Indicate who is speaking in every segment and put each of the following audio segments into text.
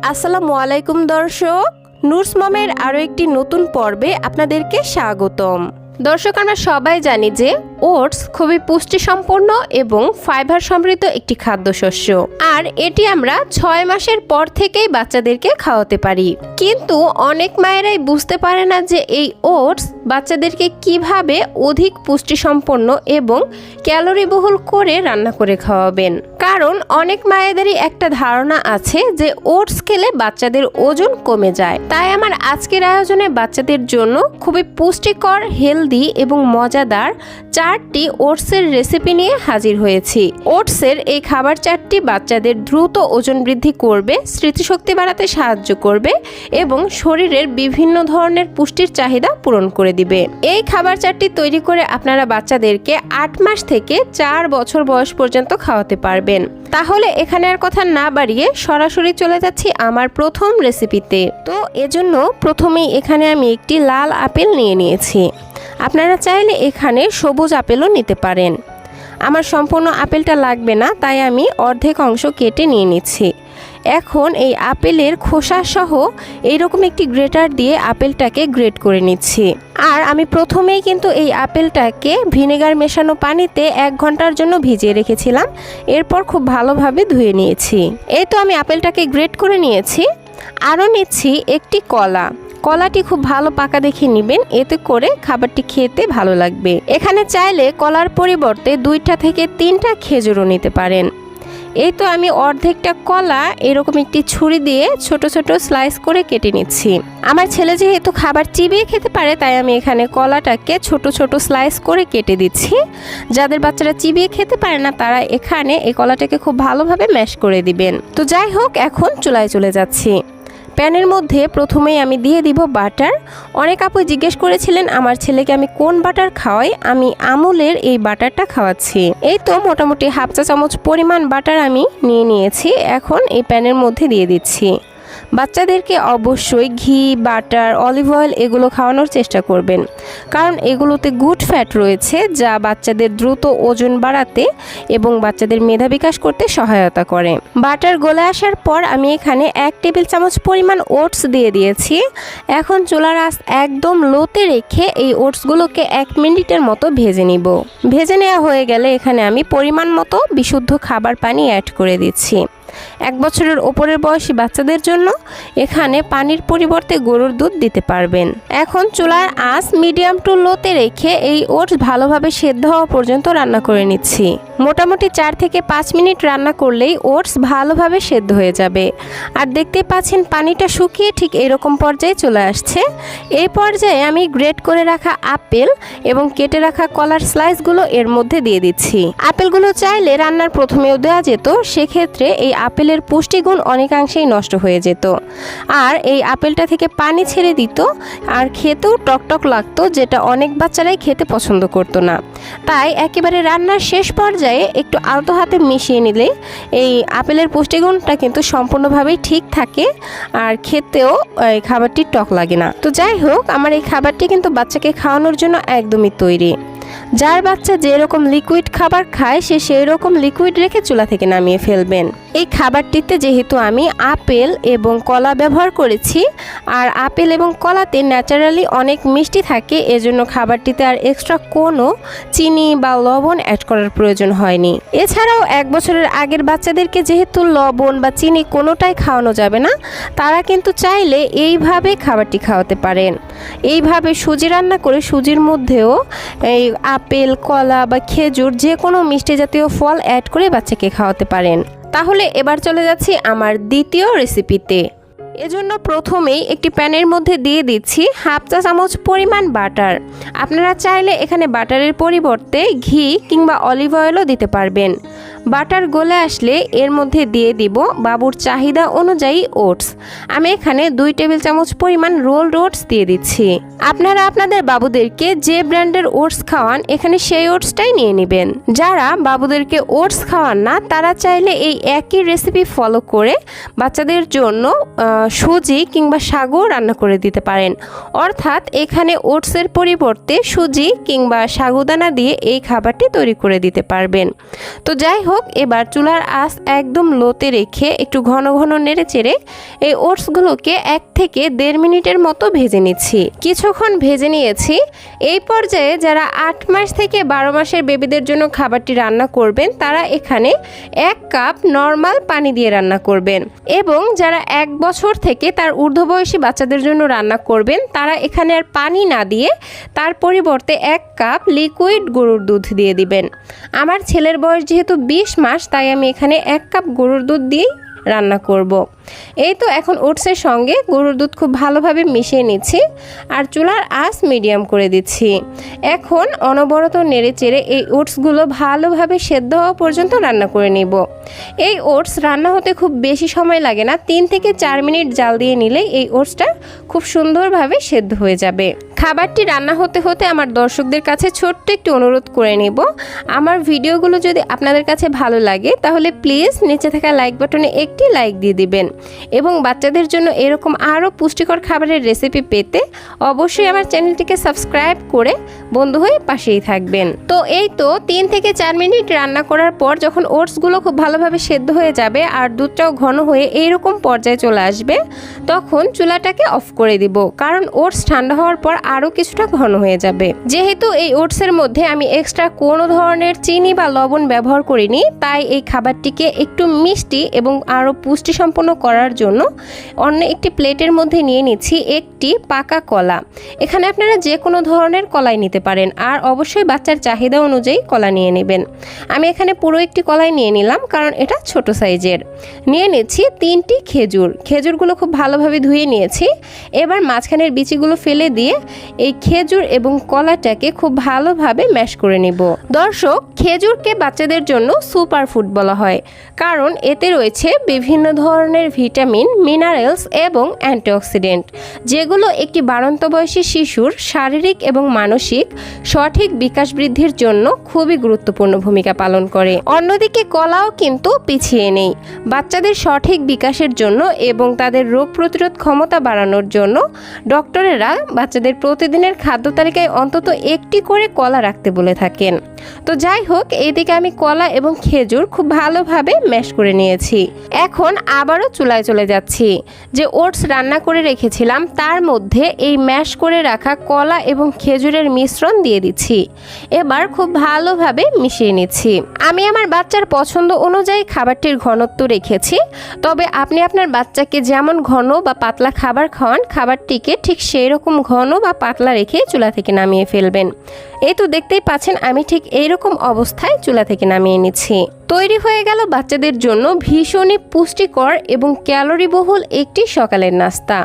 Speaker 1: আসসালামু আলাইকুম দর্শক, নুরস মমের আরও একটি নতুন পর্বে আপনাদেরকে স্বাগতম। দর্শক, আমরা সবাই জানি যে ওটস খুবই পুষ্টিসম্পন্ন এবং ফাইবার সমৃদ্ধ একটি খাদ্যশস্য, আর এটি আমরা 6 মাসের পর থেকেই বাচ্চাদেরকে খাওয়াতে পারি। কিন্তু অনেক মায়েরাই বুঝতে পারে না যে এই ওটস বাচ্চাদেরকে কিভাবে অধিক পুষ্টিসম্পন্ন এবং ক্যালোরিবহুল করে রান্না করে খাওয়াবেন। কারণ অনেক মায়েদেরই একটা ধারণা আছে যে ওটস খেলে বাচ্চাদের ওজন কমে যায়। তাই আমার আজকের আয়োজনে বাচ্চাদের জন্য খুবই পুষ্টিকর, হেলদি এবং মজাদার 4টি ওটসের রেসিপি নিয়ে হাজির হয়েছি। ওটসের এই খাবার 4টি বাচ্চাদের দ্রুত ওজন বৃদ্ধি করবে, স্মৃতিশক্তি বাড়াতে সাহায্য করবে এবং শরীরের বিভিন্ন ধরনের পুষ্টির চাহিদা পূরণ করে দিবে। এই খাবার 4টি তৈরি করে আপনারা বাচ্চাদেরকে 8 মাস থেকে 4 বছর বয়স পর্যন্ত খাওয়াতে পারবেন। তাহলে এখানে আর কথা না বাড়িয়ে সরাসরি চলে যাচ্ছি আমার প্রথম রেসিপিতে। তো এজন্য প্রথমেই এখানে আমি একটি লাল আপেল নিয়ে নিয়েছি। আপনারা চাইলে এখানে সবুজ আপেলও নিতে পারেন। আমার সম্পূর্ণ আপেলটা লাগবে না, তাই আমি অর্ধেক অংশ কেটে নিয়ে নিচ্ছি। এখন এই আপেলের খোসা সহ এইরকম একটি গ্রেটার দিয়ে আপেলটাকে গ্রেট করে নিচ্ছি। আর আমি প্রথমেই কিন্তু এই আপেলটাকে ভিনেগার মেশানো পানিতে 1 ঘন্টার জন্য ভিজিয়ে রেখেছিলাম। এরপর খুব ভালোভাবে ধুয়ে নিয়েছি। এই তো আমি আপেলটাকে গ্রেট করে নিয়েছি। আরও নিচ্ছি একটি কলা। কলাটি খুব ভালো পাকা দেখে নেবেন, এতে করে খাবারটি খেতে ভালো লাগবে। এখানে চাইলে কলার পরিবর্তে 2টা থেকে 3টা খেজুরও নিতে পারেন। এই তো আমি অর্ধেকটা কলা এরকম একটি ছুরি দিয়ে ছোট ছোট স্লাইস করে কেটে নিচ্ছি। আমার ছেলে যেহেতু খাবার চিবিয়ে খেতে পারে, তাই আমি এখানে কলাটাকে ছোট ছোট স্লাইস করে কেটে দিচ্ছি। যাদের বাচ্চারা চিবিয়ে খেতে পারে না, তারা এখানে এই কলাটাকে খুব ভালোভাবে ম্যাশ করে দিবেন। তো যাই হোক, এখন চুলায় চলে যাচ্ছি। প্যানের মধ্যে প্রথমেই আমি দিয়ে দিব বাটার। অনেক আপু জিজ্ঞেস করেছিলেন আমার ছেলেকে আমি কোন বাটার খাওয়াই। আমি আমুলের এই বাটারটা খাওয়াচ্ছি। এই তো মোটামুটি 1/2 চা চামচ পরিমাণ বাটার আমি নিয়ে নিয়েছি। এখন এই প্যানের মধ্যে দিয়ে দিচ্ছি। বাচ্চাদেরকে অবশ্যই ঘি, বাটার, অলিভ অয়েল এগুলো খাওয়ানোর চেষ্টা করবেন, কারণ এগুলোতে গুড ফ্যাট রয়েছে, যা বাচ্চাদের দ্রুত ওজন বাড়াতে এবং বাচ্চাদের মেধা বিকাশ করতে সহায়তা করে। বাটার গলে আসার পর আমি এখানে 1 টেবিল চামচ পরিমাণ ওটস দিয়ে দিয়েছি। এখন চুলার আঁচ একদম লোতে রেখে এই ওটসগুলোকে 1 মিনিটের মতো ভেজে নিব। ভেজে নেওয়া হয়ে গেলে এখানে আমি পরিমাণ মতো বিশুদ্ধ খাবার পানি অ্যাড করে দিচ্ছি। 1 বছরের ওপরের বয়সী বাচ্চাদের জন্য এখানে পানির পরিবর্তে গরুর দুধ দিতে পারবেন। এখন চুলার আঁচ মিডিয়াম টু লোতে রেখে এই ওটস ভালোভাবে সেদ্ধ হওয়া পর্যন্ত রান্না করে নিচ্ছি। মোটামুটি 4 থেকে 5 মিনিট রান্না করলেই ওটস ভালোভাবে সেদ্ধ হয়ে যাবে। আর দেখতেই পাচ্ছেন পানিটা শুকিয়ে ঠিক এরকম পর্যায়ে চলে আসছে। এই পর্যায়ে আমি গ্রেট করে রাখা আপেল এবং কেটে রাখা কলার স্লাইসগুলো এর মধ্যে দিয়ে দিচ্ছি। আপেলগুলো চাইলে রান্নার প্রথমেও দেওয়া যেত, সেক্ষেত্রে এই আপেলের পুষ্টিগুণ অনেকাংশেই নষ্ট হয়ে যেত। আর এই আপেলটা থেকে পানি ছেড়ে দিত, আর খেতেও টকটক লাগতো, যেটা অনেক বাচ্চারাই খেতে পছন্দ করতো না। তাই একেবারে রান্নার শেষ পর্যায়ে একটু আলতো হাতে মিশিয়ে নিলে এই আপেলের পুষ্টিগুণটা কিন্তু সম্পূর্ণভাবেই ঠিক থাকে, আর খেতেও এই খাবারটি টক লাগে না। তো যাই হোক, আমার এই খাবারটি কিন্তু বাচ্চাকে খাওয়ানোর জন্য একদমই তৈরি। যার বাচ্চা যেরকম লিকুইড খাবার খায়, সে সেই রকম লিকুইড রেখে চুলা থেকে নামিয়ে ফেলবেন। এই খাবারটিতে যেহেতু আমি আপেল এবং কলা ব্যবহার করেছি, আর আপেল এবং কলাতে ন্যাচারালি অনেক মিষ্টি থাকে, এজন্য খাবারটিতে আর এক্সট্রা কোনো চিনি বা লবণ অ্যাড করার প্রয়োজন হয়নি। এছাড়াও 1 বছরের আগের বাচ্চাদেরকে যেহেতু লবণ বা চিনি কোনোটাই খাওয়ানো যাবে না, তারা কিন্তু চাইলে এইভাবে খাবারটি খাওয়াতে পারেন। এইভাবে সুজি রান্না করে সুজির মধ্যেও এই আপেল, কলা বা খেজুর যে কোনো মিষ্টি জাতীয় ফল অ্যাড করে বাচ্চাকে খাওয়াতে পারেন। তাহলে এবার চলে যাচ্ছি আমার দ্বিতীয় রেসিপিতে। এজন্য প্রথমেই একটি প্যানের মধ্যে দিয়ে দিচ্ছি 1/2 চা চামচ পরিমাণ বাটার। আপনারা চাইলে এখানে বাটারের পরিবর্তে ঘি কিংবা অলিভ অয়েলও দিতে পারবেন। বাটার গলে আসলে এর মধ্যে দিয়ে দিব বাবুর চাহিদা অনুযায়ী ওটস। আমি এখানে 2 টেবিল চামচ পরিমাণ রোলড ওটস দিয়ে দিচ্ছি। আপনারা আপনাদের বাবুদেরকে যে ব্র্যান্ডের ওটস খাওয়ান, এখানে সেই ওটসটাই নিয়ে নেবেন। যারা বাবুদেরকে ওটস খাওয়ান না, তারা চাইলে এই একই রেসিপি ফলো করে বাচ্চাদের জন্য সুজি কিংবা সাগু রান্না করে দিতে পারেন। অর্থাৎ এখানে ওটসের পরিবর্তে সুজি কিংবা সাগুদানা দিয়ে এই খাবারটি তৈরি করে দিতে পারবেন। তো যাই হোক, হোক, এবার চুলার আঁচ একদম লোতে রেখে একটু ঘন ঘন নেড়ে চেড়ে এই ওটসগুলোকে 1 থেকে 1.5 মিনিটের মতো ভেজে নিচ্ছি। কিছুক্ষণ ভেজে নিয়েছি। এই পর্যায়ে যারা 8 মাস থেকে 12 মাসের বেবিদের জন্য খাবারটি রান্না করবেন তারা এখানে 1 কাপ নর্মাল পানি দিয়ে রান্না করবেন, এবং যারা 1 বছর থেকে তার ঊর্ধ্ববয়সী বাচ্চাদের জন্য রান্না করবেন তারা এখানে আর পানি না দিয়ে তার পরিবর্তে 1 কাপ লিকুইড গরুর দুধ দিয়ে দিবেন। আমার ছেলের বয়স যেহেতু 20 মাস, তাই আমি এখানে 1 কাপ গরুর দুধ দিয়েই রান্না করব। এই তো এখন ওটসের সঙ্গে গরুর দুধ খুব ভালোভাবে মিশিয়ে নিচ্ছি আর চুলার আঁচ মিডিয়াম করে দিচ্ছি। এখন অনবরত নেড়ে চেড়ে এই ওটসগুলো ভালোভাবে সেদ্ধ হওয়া পর্যন্ত রান্না করে নিব। এই ওটস রান্না হতে খুব বেশি সময় লাগে না, 3 থেকে 4 মিনিট জাল দিয়ে নিলেই এই ওটসটা খুব সুন্দরভাবে সেদ্ধ হয়ে যাবে। খাবারটি রান্না হতে হতে আমার দর্শকদের কাছে ছোট্ট একটি অনুরোধ করে নেব, আমার ভিডিওগুলো যদি আপনাদের কাছে ভালো লাগে তাহলে প্লিজ নিচে থাকা লাইক বাটনে একটি লাইক দিয়ে দিবেন, এবং বাচ্চাদের জন্য এরকম আরও পুষ্টিকর খাবারের রেসিপি পেতে অবশ্যই আমার চ্যানেলটিকে সাবস্ক্রাইব করে বন্ধু হয়ে পাশেই থাকবেন। তো এই তো 3 থেকে 4 মিনিট রান্না করার পর যখন ওটসগুলো খুব ভালোভাবে সেদ্ধ হয়ে যাবে আর দুধটাও ঘন হয়ে এইরকম পর্যায়ে চলে আসবে, তখন চুলাটাকে অফ করে দিব, কারণ ওটস ঠান্ডা হওয়ার পর আরও কিছুটা ঘন হয়ে যাবে। যেহেতু এই ওটসের মধ্যে আমি এক্সট্রা কোনো ধরনের চিনি বা লবণ ব্যবহার করিনি, তাই এই খাবারটিকে একটু মিষ্টি এবং আরও পুষ্টিসম্পন্ন করার জন্য অন্য একটি প্লেটের মধ্যে নিয়ে নিচ্ছি একটি পাকা কলা। এখানে আপনারা যে কোনো ধরনের কলাই নিতে পারেন, আর অবশ্যই বাচ্চার চাহিদা অনুযায়ী কলা নিয়ে নেবেন। আমি এখানে পুরো একটি কলাই নিয়ে নিলাম, কারণ এটা ছোট সাইজের। নিয়ে নিচ্ছি 3টি খেজুর। খেজুরগুলো খুব ভালোভাবে ধুয়ে নিয়েছি। এবার মাঝখানের বিচিগুলো ফেলে দিয়ে এই খেজুর এবং কলাটাকে খুব ভালোভাবে ম্যাশ করে নিব। দর্শক, খেজুরকে বাচ্চাদের জন্য সুপার ফুড বলা হয়, কারণ এতে রয়েছে বিভিন্ন ধরনের ভিটামিন, মিনারেলস এবং অ্যান্টিঅক্সিডেন্ট, যেগুলো একটি বাড়ন্ত বয়সী শিশুর শারীরিক এবং মানসিক সঠিক বিকাশ বৃদ্ধির জন্য খুবই গুরুত্বপূর্ণ ভূমিকা পালন করে। অন্যদিকে কলাও কিন্তু পিছিয়ে নেই। বাচ্চাদের সঠিক বিকাশের জন্য এবং তাদের রোগ প্রতিরোধ ক্ষমতা বাড়ানোর জন্য ডক্টরেরা বাচ্চাদের প্রতিদিনের খাদ্য তালিকায় অন্তত একটি করে কলা রাখতে বলে থাকেন। তো যাই হোক, এইদিকে আমি কলা এবং খেজুর খুব ভালোভাবে ম্যাশ করে নিয়েছি। এখন আবারও চুলায় চলে যাচ্ছি। যে ওটস রান্না করে রেখেছিলাম তার মধ্যে এই ম্যাশ করে রাখা কলা এবং খেজুরের মিশ্রণ দিয়ে দিচ্ছি। এবার খুব ভালোভাবে মিশিয়ে নিচ্ছি। আমি আমার বাচ্চার পছন্দ অনুযায়ী খাবারটির ঘনত্ব রেখেছি, তবে আপনি আপনার বাচ্চাকে যেমন ঘন বা পাতলা খাবার খাওয়ান, খাবারটিকে ঠিক সেই রকম ঘন বা পাতলা রেখে চুলা থেকে নামিয়ে ফেলবেন। এই তো দেখতেই পাচ্ছেন আমি ঠিক এইরকম অবস্থায় চুলা থেকে নামিয়ে নিচ্ছি। তৈরি হয়ে গেল বাচ্চাদের জন্য ভীষণই পুষ্টিকর এবং ক্যালোরিবহুল একটি সকালের নাস্তা।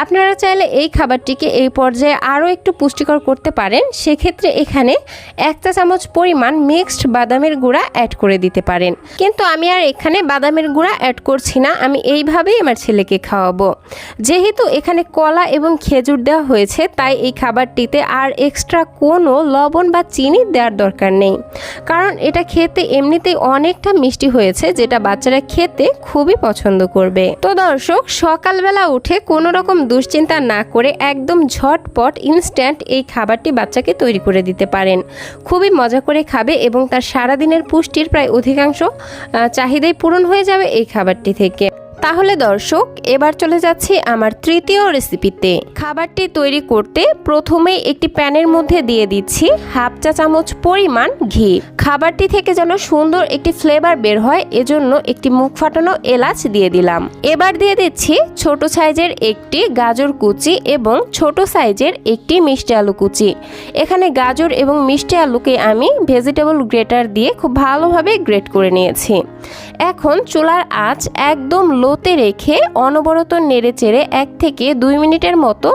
Speaker 1: আপনারা চাইলে এই খাবারটিকে এই পর্যায়ে আরও একটু পুষ্টিকর করতে পারেন। সেক্ষেত্রে এখানে 1 চা চামচ পরিমাণ মিক্সড বাদামের গুঁড়া অ্যাড করে দিতে পারেন, কিন্তু আমি আর এখানে বাদামের গুঁড়া অ্যাড করছি না। আমি এইভাবেই আমার ছেলেকে খাওয়াবো। যেহেতু এখানে কলা এবং খেজুর দেওয়া হয়েছে, তাই এই খাবারটিতে আর এক্সট্রা কোনো লবণ বা চিনি দেওয়ার দরকার নেই, কারণ এটা খেতে এমনিতেই অনেকটা মিষ্টি হয়েছে, যেটা বাচ্চারা খেতে খুবই পছন্দ করবে। তো দর্শক, সকালবেলা উঠে কোনো রকম দুশ্চিন্তা না করে একদম ঝটপট ইনস্ট্যান্ট এই খাবারটি বাচ্চাকে তৈরি করে দিতে পারেন। খুবই মজা করে খাবে এবং তার সারাদিনের পুষ্টির প্রায় অধিকাংশ চাহিদাই পূরণ হয়ে যাবে এই খাবারটি থেকে। তাহলে দর্শক, এবার চলে যাচ্ছি আমার তৃতীয় রেসিপিতে। খাবারটি তৈরি করতে প্রথমে একটি প্যানের মধ্যে দিয়ে দিচ্ছি 1/2 চা চামচ পরিমাণ ঘি। খাবারটি থেকে যেন সুন্দর একটি ফ্লেভার বের হয়, এজন্য একটি মুখ ফাটানো এলাচ দিয়ে দিলাম। এবার দিয়ে দিচ্ছি ছোট সাইজের একটি গাজর কুচি এবং ছোট সাইজের একটি মিষ্টি আলু কুচি। এখানে গাজর এবং মিষ্টি আলুকে আমি ভেজিটেবল গ্রেটার দিয়ে খুব ভালোভাবে গ্রেট করে নিয়েছি। এখন চুলার আঁচ একদম লোতে রেখে অনবরত নেড়ে চেড়ে 1 থেকে 2 মিনিটের মতো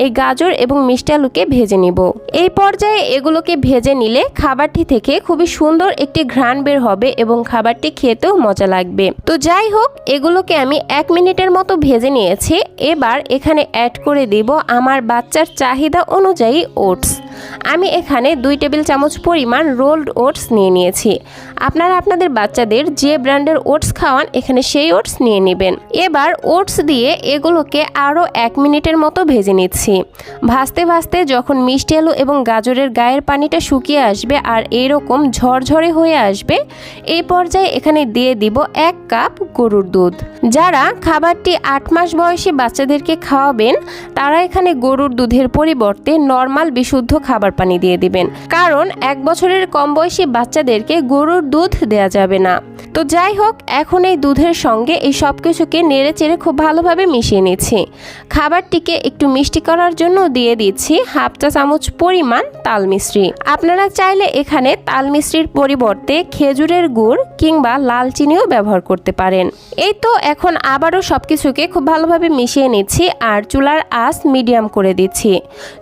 Speaker 1: এই গাজর এবং মিষ্টি আলুকে ভেজে নিব। এই পর্যায়ে এগুলোকে ভেজে নিলে খাবারটি থেকে খুবই সুন্দর একটি ঘ্রাণ বের হবে এবং খাবারটি খেতেও মজা লাগবে। তো যাই হোক, এগুলোকে আমি 1 মিনিটের মতো ভেজে নিয়েছি। এবার এখানে অ্যাড করে দিব আমার বাচ্চার চাহিদা অনুযায়ী ওটস। আমি এখানে 2 টেবিল চামচ পরিমাণ রোলড ওটস নিয়ে নিয়েছি। আপনারা আপনাদের বাচ্চাদের যে ব্র্যান্ডের ওটস খাওয়ান এখানে সেই ওটস নিয়ে নেবেন। এবার ওটস দিয়ে এগুলোকে আরও 1 মিনিটের মতো ভেজে নিচ্ছি। ভাজতে ভাজতে যখন মিষ্টি আলু এবং গাজরের গায়ের পানিটা শুকিয়ে আসবে আর এরকম ঝরঝরে হয়ে আসবে, এই পর্যায়ে এখানে দিয়ে দিব 1 কাপ গরুর দুধ। যারা খাবারটি 8 মাস বয়সী বাচ্চাদেরকে খাওয়াবেন তারা এখানে গরুর দুধের পরিবর্তে নর্মাল বিশুদ্ধ খাবার পানি দিয়ে দিবেন, কারণ 1 বছরের কম বয়সী বাচ্চাদেরকে গরুর দুধ দেওয়া যাবে না। তো যাই হোক, এখন এই দুধের সঙ্গে এই সব কিছুকে নেড়ে চেড়ে খুব ভালোভাবে মিশিয়ে নিচ্ছি। খাবারটিকে একটু মিষ্টি করার জন্য দিয়ে দিচ্ছি 1/2 চা চামচ পরিমাণ তাল মিশ্রি। আপনারা চাইলে এখানে তাল মিশ্রির পরিবর্তে খেজুরের গুড় কিংবা লাল চিনিও ব্যবহার করতে পারেন। এই তো এখন আবারও সব কিছুকে খুব ভালোভাবে মিশিয়ে নিচ্ছি আর চুলার আঁচ মিডিয়াম করে দিচ্ছি।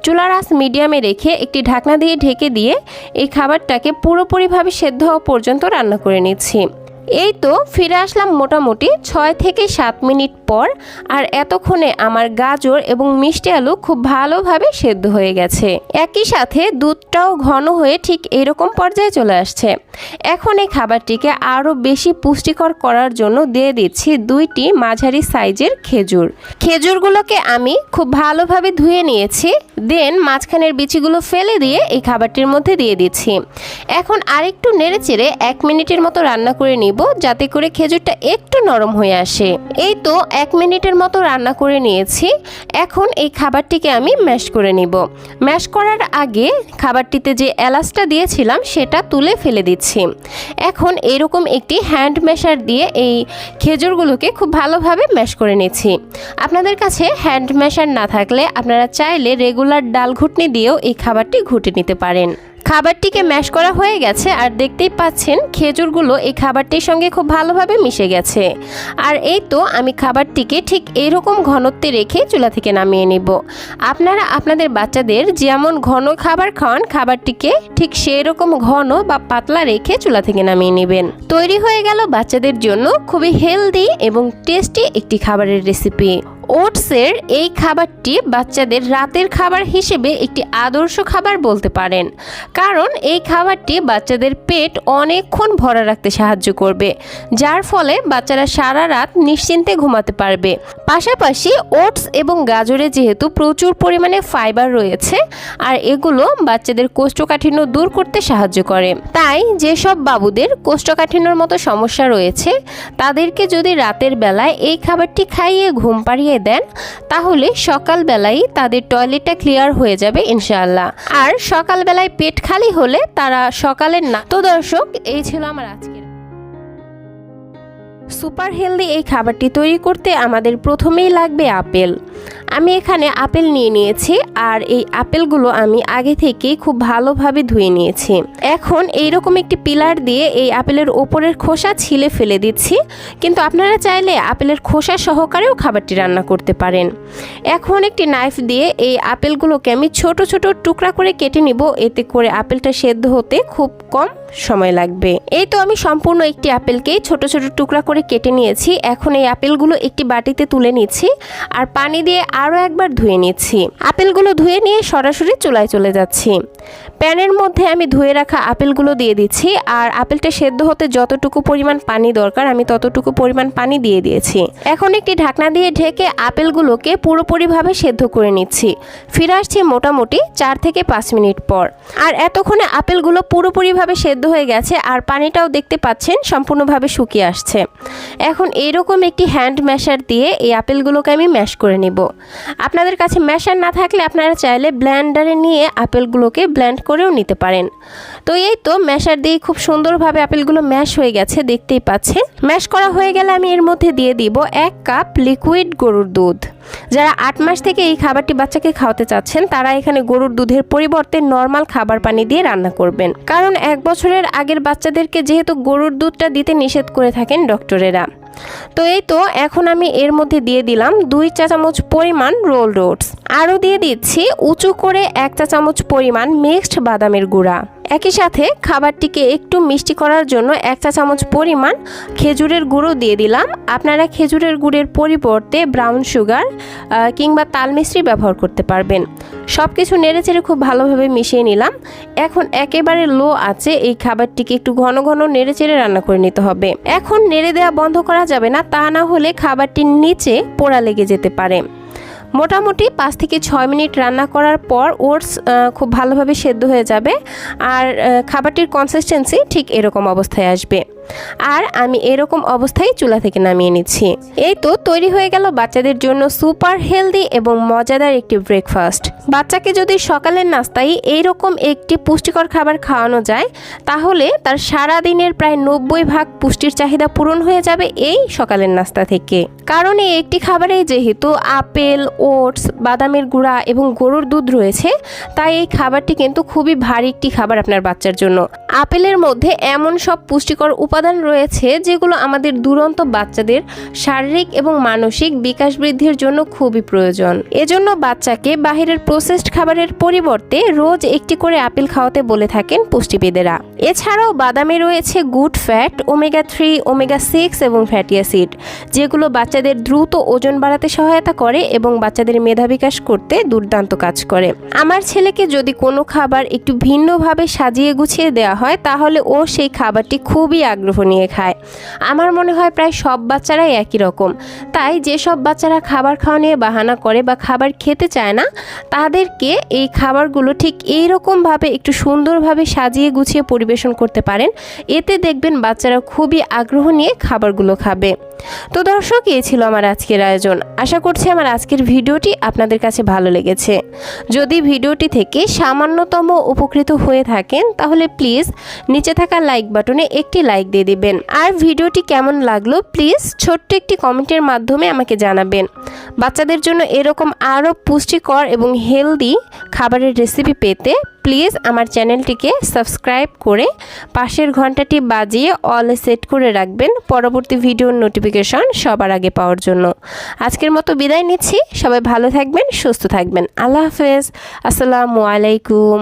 Speaker 1: চুলার আঁচ মিডিয়ামে রেখে একটি ঢাকনা দিয়ে ঢেকে দিয়ে এই খাবারটাকে পুরোপুরিভাবে সেদ্ধ হওয়া পর্যন্ত রান্না করে নিচ্ছি। এই তো ফিরে আসলাম মোটামুটি 6 থেকে 7 মিনিট পর, আর এতক্ষণে আমার গাজর এবং মিষ্টি আলু খুব ভালোভাবে সেদ্ধ হয়ে গেছে। একই সাথে দুধটাও ঘন হয়ে ঠিক এরকম পর্যায়ে চলে আসছে। এখন এই খাবারটিকে আরও বেশি পুষ্টিকর করার জন্য দিয়ে দিচ্ছি 2টি মাঝারি সাইজের খেজুর। খেজুরগুলোকে আমি খুব ভালোভাবে ধুয়ে নিয়েছি, দেন মাঝখানের বিচিগুলো ফেলে দিয়ে এই খাবারটির মধ্যে দিয়ে দিচ্ছি। এখন আরেকটু নেড়েচেড়ে 1 মিনিটের মতো রান্না করে নিব, যাতে করে খেজুরটা একটু নরম হয়ে আসে। এই তো 1 মিনিটের মতো রান্না করে নিয়েছি। এখন এই খাবারটিকে আমি ম্যাশ করে নিব। ম্যাশ করার আগে খাবারটিতে যে এলাচটা দিয়েছিলাম সেটা তুলে ফেলে দিচ্ছি। এখন এরকম একটি হ্যান্ড ম্যাশার দিয়ে এই খেজুরগুলোকে খুব ভালোভাবে ম্যাশ করে নিচ্ছি। আপনাদের কাছে হ্যান্ড ম্যাশার না থাকলে আপনারা চাইলে রেগুলার ডাল ঘুটনি দিয়েও এই খাবারটি ঘুটে নিতে পারেন। খাবারটিকে ম্যাশ করা হয়ে গেছে আর দেখতেই পাচ্ছেন খেজুরগুলো এই খাবারটির সঙ্গে খুব ভালোভাবে মিশে গেছে। আর এই তো আমি খাবারটিকে ঠিক এরকম ঘনত্বে রেখে চুলা থেকে নামিয়ে নেব। আপনারা আপনাদের বাচ্চাদের যেমন ঘন খাবার খাওয়ান, খাবারটিকে ঠিক সেই রকম ঘন বা পাতলা রেখে চুলা থেকে নামিয়ে নেবেন। তৈরি হয়ে গেল বাচ্চাদের জন্য খুবই হেলদি এবং টেস্টি একটি খাবারের রেসিপি। ওটসের এই খাবারটি বাচ্চাদের রাতের খাবার হিসেবে একটি আদর্শ খাবার বলতে পারেন, কারণ এই খাবারটি বাচ্চাদের পেট অনেকক্ষণ ভরা রাখতে সাহায্য করবে, যার ফলে বাচ্চারা সারা রাত নিশ্চিন্তে ঘুমাতে পারবে। পাশাপাশি ওটস এবং গাজরে যেহেতু প্রচুর পরিমাণে ফাইবার রয়েছে আর এগুলো বাচ্চাদের কোষ্ঠকাঠিন্য দূর করতে সাহায্য করে, তাই যেসব বাবুদের কোষ্ঠকাঠিন্যর মতো সমস্যা রয়েছে তাদেরকে যদি রাতের বেলায় এই খাবারটি খাইয়ে ঘুম পাড়িয়ে দেন তাহলে সকালবেলায় তাদের টয়লেটটা ক্লিয়ার হয়ে যাবে ইনশাআল্লাহ। আর সকালবেলায় পেট খালি হলে তারা সকালের না। তো দর্শক, এই ছিল আমার আজকের সুপার হেলদি এই খাবারটি তৈরি করতে আমাদের প্রথমেই লাগবে আপেল। আমি এখানে আপেল নিয়ে নিয়েছি আর এই আপেলগুলো আমি আগে থেকেই খুব ভালোভাবে ধুয়ে নিয়েছি। এখন এইরকম একটি পিলার দিয়ে এই আপেলের ওপরের খোসা ছিলে ফেলে দিচ্ছি, কিন্তু আপনারা চাইলে আপেলের খোসা সহকারেও খাবারটি রান্না করতে পারেন। এখন একটি নাইফ দিয়ে এই আপেলগুলোকে আমি ছোট ছোট টুকরা করে কেটে নিব, এতে করে আপেলটা সেদ্ধ হতে খুব কম সময় লাগবে। এই তো আমি সম্পূর্ণ একটি আপেলকেই ছোট ছোট টুকরা করে কেটে নিয়েছি। এখন এই আপেলগুলো একটি বাটিতে তুলে নিচ্ছি আর পানি দিয়ে আরও একবার ধুয়ে নিচ্ছি। আপেলগুলো ধুয়ে নিয়ে সরাসরি চুলায় চলে যাচ্ছি। প্যানের মধ্যে আমি ধুয়ে রাখা আপেলগুলো দিয়ে দিচ্ছি আর আপেলটা সেদ্ধ হতে যতটুকু পরিমাণ পানি দরকার আমি ততটুকু পরিমাণ পানি দিয়ে দিয়েছি। এখন একটি ঢাকনা দিয়ে ঢেকে আপেলগুলোকে পুরোপুরিভাবে সেদ্ধ করে নিচ্ছি। ফিরে আসছি মোটামুটি 4 থেকে 5 মিনিট পর। আর এতক্ষণে আপেলগুলো পুরোপুরিভাবে সেদ্ধ হয়ে গেছে আর পানিটাও দেখতে পাচ্ছেন সম্পূর্ণভাবে শুকিয়ে আসছে। এখন এইরকম একটি হ্যান্ড ম্যাশার দিয়ে এই আপেলগুলোকে আমি ম্যাশ করে নেব। আপনাদের কাছে ম্যাশার না থাকলে আপনারা চাইলে ব্লেন্ডারে নিয়ে আপেলগুলোকে ব্লেন্ড করেও নিতে পারেন। তো এই তো ম্যাশার দিয়ে খুব সুন্দরভাবে আপেলগুলো ম্যাশ হয়ে গেছে, দেখতেই পাচ্ছেন। ম্যাশ করা হয়ে গেলে আমি এর মধ্যে দিয়ে দিব 1 কাপ লিকুইড গরুর দুধ। যারা 8 মাস থেকে এই খাবারটি বাচ্চাকে খাওয়াতে চাচ্ছেন তারা এখানে গরুর দুধের পরিবর্তে নর্মাল খাবার পানি দিয়ে রান্না করবেন, কারণ 1 বছরের আগের বাচ্চাদেরকে যেহেতু গরুর দুধটা দিতে নিষেধ করে থাকেন ডক্টরেরা। তো এই তো এখন আমি এর মধ্যে দিয়ে দিলাম 2 চা চামচ পরিমাণ রোলড ওটস। আরও দিয়ে দিচ্ছি উঁচু করে 1 চা চামচ পরিমাণ মিক্সড বাদামের গুঁড়া। একই সাথে খাবারটিকে একটু মিষ্টি করার জন্য 1 চা চামচ পরিমাণ খেজুরের গুঁড়ো দিয়ে দিলাম। আপনারা খেজুরের গুড়ের পরিবর্তে ব্রাউন সুগার কিংবা তাল মিশ্রি ব্যবহার করতে পারবেন। সব কিছু নেড়েচেড়ে খুব ভালোভাবে মিশিয়ে নিলাম। এখন একেবারে লো আঁচে এই খাবারটিকে একটু ঘন ঘন নেড়েচেড়ে রান্না করে নিতে হবে। এখন নেড়ে দেওয়া বন্ধ করা যাবে না, তা না হলে খাবারটির নিচে পোড়া লেগে যেতে পারে। মোটামুটি 5 থেকে 6 মিনিট রান্না করার পর ওটস খুব ভালোভাবে সেদ্ধ হয়ে যাবে আর খাবারটির কনসিস্টেন্সি ঠিক এরকম অবস্থায় আসবে। আর আমি এরকম অবস্থায় চুলা থেকে নামিয়ে নিচ্ছি। এই তো তৈরি হয়ে গেল বাচ্চাদের জন্য সুপার হেলদি এবং মজাদার একটি ব্রেকফাস্ট। বাচ্চাকে যদি সকালের নাস্তায় এইরকম একটি পুষ্টিকর খাবার খাওয়ানো যায় তাহলে তার সারা দিনের প্রায় 90% পুষ্টির চাহিদা পূরণ হয়ে যাবে এই সকালের নাস্তা থেকে। কারণ এই একটি খাবারে যেহেতু আপেল, ওটস, বাদামের গুঁড়া এবং গরুর দুধ রয়েছে, তাই এই খাবারটি কিন্তু খুবই ভারী একটি খাবার আপনার বাচ্চার জন্য। আপেলের মধ্যে এমন সব পুষ্টিকর উপাদান রয়েছে যেগুলো আমাদের দুরন্ত বাচ্চাদের শারীরিক এবং মানসিক বিকাশ বৃদ্ধির জন্য খুবই প্রয়োজন। এজন্য বাচ্চাকে বাহিরের প্রসেসড খাবারের পরিবর্তে রোজ একটি করে আপেল খাওয়াতে বলে থাকেন পুষ্টিবিদেরা। এছাড়াও বাদামে রয়েছে গুড ফ্যাট, ওমেগা 3, ওমেগা 6 এবং ফ্যাটি অ্যাসিড, যেগুলো বাচ্চাদের দ্রুত ওজন বাড়াতে সহায়তা করে এবং বাচ্চাদের মেধা বিকাশ করতে দুর্দান্ত কাজ করে। আমার ছেলেকে যদি কোনো খাবার একটু ভিন্নভাবে সাজিয়ে গুছিয়ে দেওয়া হয় তাহলে ও সেই খাবারটি খুবই আগ্রহ নিয়ে খায়। আমার মনে হয় প্রায় সব বাচ্চারাই একই রকম। তাই যেসব বাচ্চারা খাবার খাওয়া নিয়ে বাহানা করে বা খাবার খেতে চায় না, তাদেরকে এই খাবারগুলো ঠিক এইরকমভাবে একটু সুন্দরভাবে সাজিয়ে গুছিয়ে পরিবেশন করতে পারেন। এতে দেখবেন বাচ্চারা খুবই আগ্রহ নিয়ে খাবারগুলো খাবে। তো দর্শক, এই ছিল আমার আজকের আয়োজন। আশা করছি আমার আজকের ভিডিওটি আপনাদের কাছে ভালো লেগেছে। যদি ভিডিওটি থেকে সামান্যতম উপকৃত হয়ে থাকেন তাহলে প্লিজ নিচে থাকা লাইক বাটনে একটি লাইক দিয়ে দিবেন। আর ভিডিওটি কেমন লাগলো প্লিজ ছোট্ট একটি কমেন্টের মাধ্যমে আমাকে জানাবেন। বাচ্চাদের জন্য এরকম আরও পুষ্টিকর এবং হেলদি খাবারের রেসিপি পেতে প্লিজ আমার চ্যানেলটিকে সাবস্ক্রাইব করে পাশের ঘন্টাটি বাজিয়ে অলে সেট করে রাখবেন পরবর্তী ভিডিওর নোটিফিকেশন সবার আগে পাওয়ার জন্য। আজকের মতো বিদায় নিচ্ছি। সবাই ভালো থাকবেন, সুস্থ থাকবেন। আল্লাহ হাফেজ। আসসালামু আলাইকুম।